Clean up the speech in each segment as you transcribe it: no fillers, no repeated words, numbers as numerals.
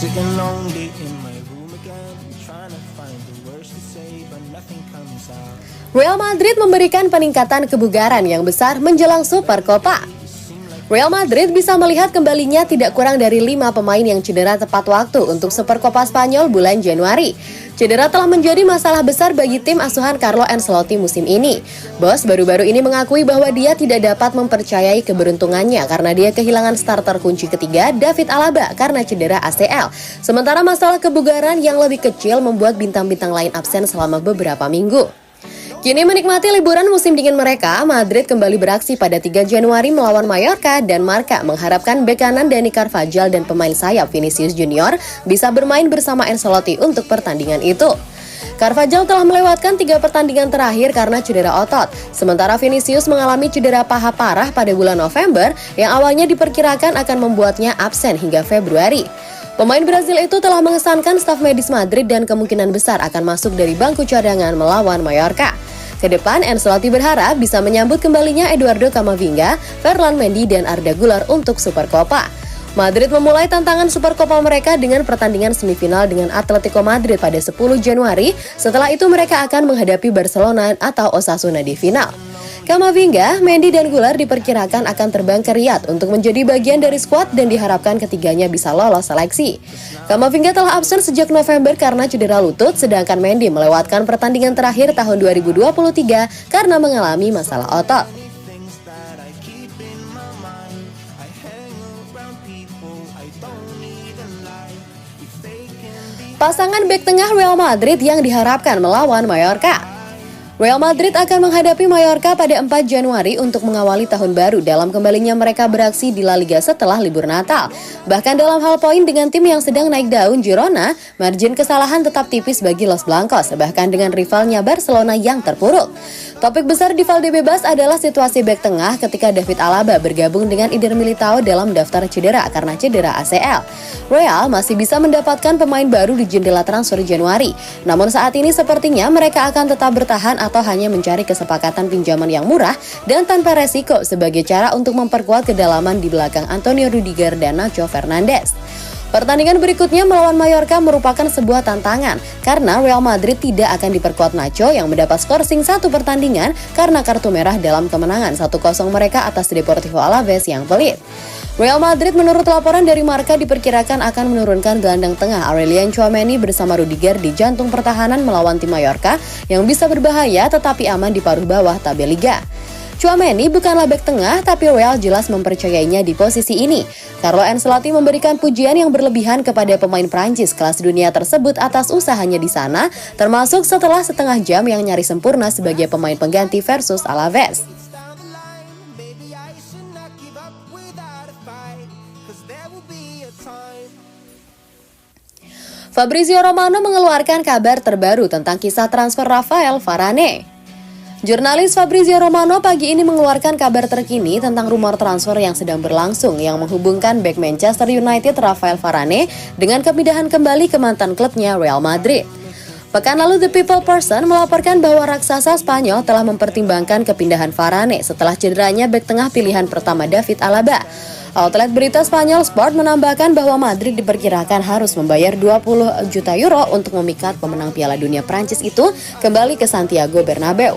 Sitting lonely in my room again, trying to find the words to say, but nothing comes out. Real Madrid memberikan peningkatan kebugaran yang besar menjelang Super Copa. Real Madrid bisa melihat kembalinya tidak kurang dari 5 pemain yang cedera tepat waktu untuk Super Copa Spanyol bulan Januari. Cedera telah menjadi masalah besar bagi tim asuhan Carlo Ancelotti musim ini. Bos baru-baru ini mengakui bahwa dia tidak dapat mempercayai keberuntungannya karena dia kehilangan starter kunci ketiga David Alaba karena cedera ACL. Sementara masalah kebugaran yang lebih kecil membuat bintang-bintang lain absen selama beberapa minggu. Kini menikmati liburan musim dingin mereka, Madrid kembali beraksi pada 3 Januari melawan Mallorca dan Marca mengharapkan bek kanan Dani Carvajal dan pemain sayap Vinicius Junior bisa bermain bersama Ancelotti untuk pertandingan itu. Carvajal telah melewatkan 3 pertandingan terakhir karena cedera otot, sementara Vinicius mengalami cedera paha parah pada bulan November yang awalnya diperkirakan akan membuatnya absen hingga Februari. Pemain Brazil itu telah mengesankan staf medis Madrid dan kemungkinan besar akan masuk dari bangku cadangan melawan Mallorca. Kedepan, Ancelotti berharap bisa menyambut kembalinya Eduardo Camavinga, Ferland Mendy, dan Arda Güler untuk Super Copa. Madrid memulai tantangan Super Copa mereka dengan pertandingan semifinal dengan Atletico Madrid pada 10 Januari. Setelah itu mereka akan menghadapi Barcelona atau Osasuna di final. Camavinga, Mendy, dan Güler diperkirakan akan terbang ke Riyadh untuk menjadi bagian dari skuad dan diharapkan ketiganya bisa lolos seleksi. Camavinga telah absen sejak November karena cedera lutut, sedangkan Mendy melewatkan pertandingan terakhir tahun 2023 karena mengalami masalah otot. Pasangan bek tengah Real Madrid yang diharapkan melawan Mallorca. Real Madrid akan menghadapi Mallorca pada 4 Januari untuk mengawali tahun baru dalam kembalinya mereka beraksi di La Liga setelah libur Natal. Bahkan dalam hal poin dengan tim yang sedang naik daun Girona, margin kesalahan tetap tipis bagi Los Blancos, bahkan dengan rivalnya Barcelona yang terpuruk. Topik besar di Valdebebas adalah situasi bek tengah ketika David Alaba bergabung dengan Eder Militao dalam daftar cedera karena cedera ACL. Real masih bisa mendapatkan pemain baru di jendela transfer Januari, namun saat ini sepertinya mereka akan tetap bertahan atau hanya mencari kesepakatan pinjaman yang murah dan tanpa resiko sebagai cara untuk memperkuat kedalaman di belakang Antonio Rudiger dan Nacho Fernandes. Pertandingan berikutnya melawan Mallorca merupakan sebuah tantangan karena Real Madrid tidak akan diperkuat Nacho yang mendapat skorsing 1 pertandingan karena kartu merah dalam kemenangan 1-0 mereka atas Deportivo Alaves yang pelit. Real Madrid menurut laporan dari Marca diperkirakan akan menurunkan gelandang tengah Aurelien Tchouameni bersama Rudiger di jantung pertahanan melawan tim Mallorca yang bisa berbahaya tetapi aman di paruh bawah tabel Liga. Tchouameni bukanlah bek tengah, tapi Real jelas mempercayainya di posisi ini. Carlo Ancelotti memberikan pujian yang berlebihan kepada pemain Prancis kelas dunia tersebut atas usahanya di sana, termasuk setelah setengah jam yang nyaris sempurna sebagai pemain pengganti versus Alaves. Fabrizio Romano mengeluarkan kabar terbaru tentang kisah transfer Rafael Varane. Jurnalis Fabrizio Romano pagi ini mengeluarkan kabar terkini tentang rumor transfer yang sedang berlangsung yang menghubungkan bek Manchester United Rafael Varane dengan kepindahan kembali ke mantan klubnya Real Madrid. Pekan lalu The People Person melaporkan bahwa raksasa Spanyol telah mempertimbangkan kepindahan Varane setelah cederanya bek tengah pilihan pertama David Alaba. Outlet berita Spanyol Sport menambahkan bahwa Madrid diperkirakan harus membayar 20 juta euro untuk memikat pemenang Piala Dunia Prancis itu kembali ke Santiago Bernabeu.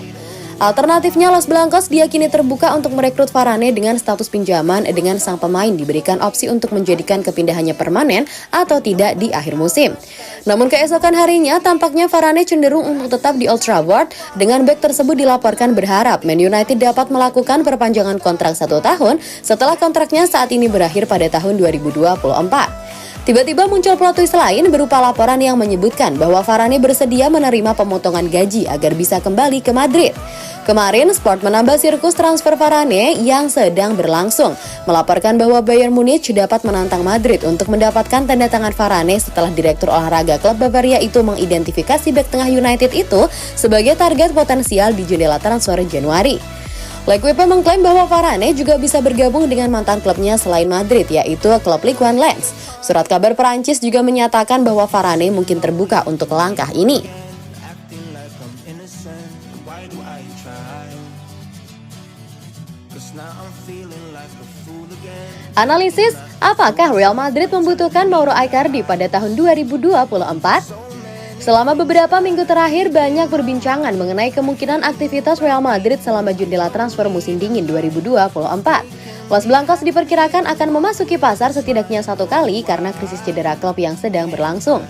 Alternatifnya, Los Blancos diyakini terbuka untuk merekrut Varane dengan status pinjaman dengan sang pemain diberikan opsi untuk menjadikan kepindahannya permanen atau tidak di akhir musim. Namun keesokan harinya, tampaknya Varane cenderung untuk tetap di Old Trafford. Dengan bek tersebut dilaporkan berharap Man United dapat melakukan perpanjangan kontrak 1 tahun setelah kontraknya saat ini berakhir pada tahun 2024. Tiba-tiba muncul plot twist lain berupa laporan yang menyebutkan bahwa Varane bersedia menerima pemotongan gaji agar bisa kembali ke Madrid. Kemarin, Sport menambah sirkus transfer Varane yang sedang berlangsung, melaporkan bahwa Bayern Munich dapat menantang Madrid untuk mendapatkan tanda tangan Varane setelah direktur olahraga klub Bavaria itu mengidentifikasi bek tengah United itu sebagai target potensial di jendela transfer Januari. L'Equipe mengklaim bahwa Varane juga bisa bergabung dengan mantan klubnya selain Madrid, yaitu klub Ligue 1 Lens. Surat kabar Perancis juga menyatakan bahwa Varane mungkin terbuka untuk langkah ini. Analisis Apakah Real Madrid membutuhkan Mauro Icardi pada tahun 2024? Selama beberapa minggu terakhir, banyak perbincangan mengenai kemungkinan aktivitas Real Madrid selama jendela transfer musim dingin 2024. Los Blancos diperkirakan akan memasuki pasar setidaknya 1 kali karena krisis cedera klub yang sedang berlangsung.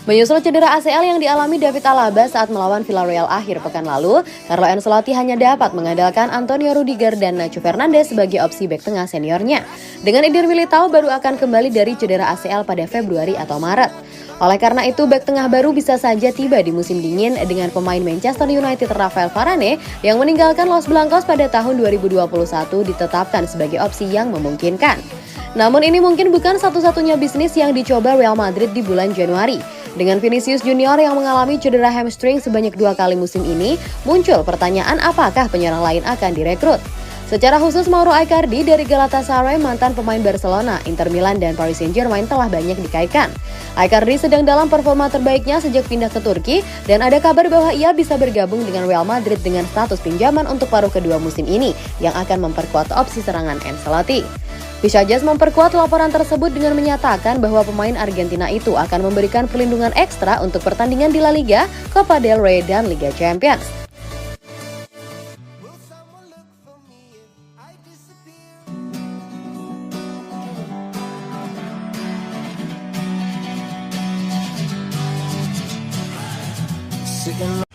Menyusul cedera ACL yang dialami David Alaba saat melawan Villarreal akhir pekan lalu, Carlo Ancelotti hanya dapat mengandalkan Antonio Rudiger dan Nacho Fernandes sebagai opsi bek tengah seniornya. Dengan Eder Militao baru akan kembali dari cedera ACL pada Februari atau Maret. Oleh karena itu, bek tengah baru bisa saja tiba di musim dingin dengan pemain Manchester United Rafael Varane yang meninggalkan Los Blancos pada tahun 2021 ditetapkan sebagai opsi yang memungkinkan. Namun ini mungkin bukan satu-satunya bisnis yang dicoba Real Madrid di bulan Januari. Dengan Vinicius Junior yang mengalami cedera hamstring sebanyak 2 kali musim ini, muncul pertanyaan apakah penyerang lain akan direkrut. Secara khusus Mauro Icardi dari Galatasaray, mantan pemain Barcelona, Inter Milan, dan Paris Saint-Germain telah banyak dikaitkan. Icardi sedang dalam performa terbaiknya sejak pindah ke Turki dan ada kabar bahwa ia bisa bergabung dengan Real Madrid dengan status pinjaman untuk paruh kedua musim ini yang akan memperkuat opsi serangan Ancelotti. Visajas memperkuat laporan tersebut dengan menyatakan bahwa pemain Argentina itu akan memberikan perlindungan ekstra untuk pertandingan di La Liga, Copa del Rey, dan Liga Champions. Sitting